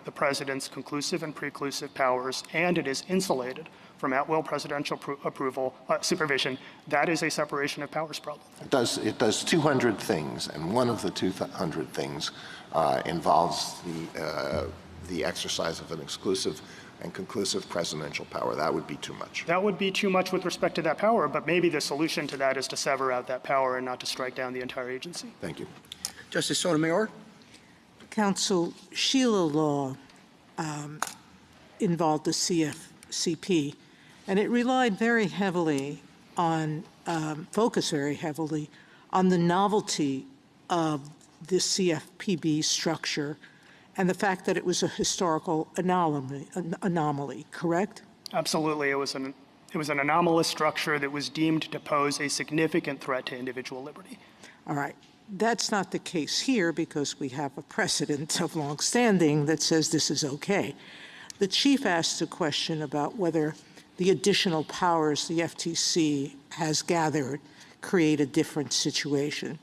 the president's conclusive and preclusive powers, and it is insulated from at-will presidential supervision, that is a separation of powers problem. It does 200 things, and one of the 200 things involves the exercise of an exclusive and conclusive presidential power. That would be too much. That would be too much with respect to that power, but maybe the solution to that is to sever out that power and not to strike down the entire agency. Thank you. Justice Sotomayor? Counsel, Sheila law involved the CFCP, and it relied very heavily on, focused very heavily on the novelty of the CFPB structure and the fact that it was a historical anomaly, correct? Absolutely. It was an anomalous structure that was deemed to pose a significant threat to individual liberty. All right. That's not the case here because we have a precedent of longstanding that says this is okay. The Chief asked a question about whether the additional powers the FTC has gathered create a different situation.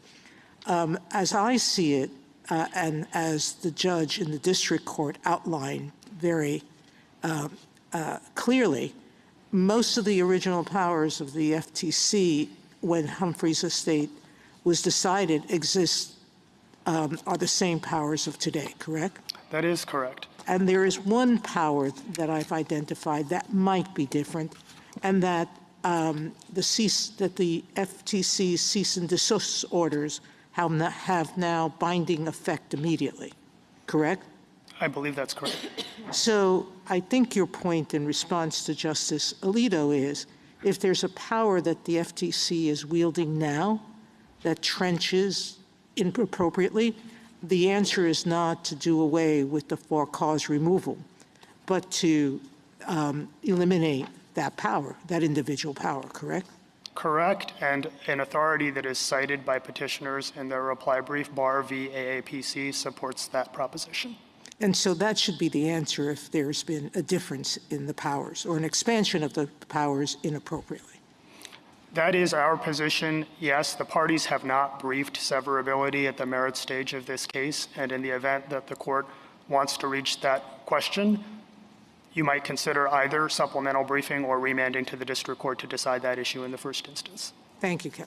As I see it, and as the judge in the district court outlined very clearly, most of the original powers of the FTC when Humphrey's estate was decided are the same powers of today, correct? That is correct. And there is one power that I've identified that might be different, and that the FTC's cease and desist orders have now binding effect immediately, correct? I believe that's correct. So I think your point in response to Justice Alito is, if there's a power that the FTC is wielding now that trenches inappropriately, the answer is not to do away with the for-cause removal, but to eliminate that power, that individual power, correct? Correct, and an authority that is cited by petitioners in their reply brief, Barr v. AAPC, supports that proposition. And so that should be the answer if there's been a difference in the powers or an expansion of the powers inappropriately. That is our position. Yes, the parties have not briefed severability at the merits stage of this case, and in the event that the court wants to reach that question, you might consider either supplemental briefing or remanding to the district court to decide that issue in the first instance. Thank you, Kelly.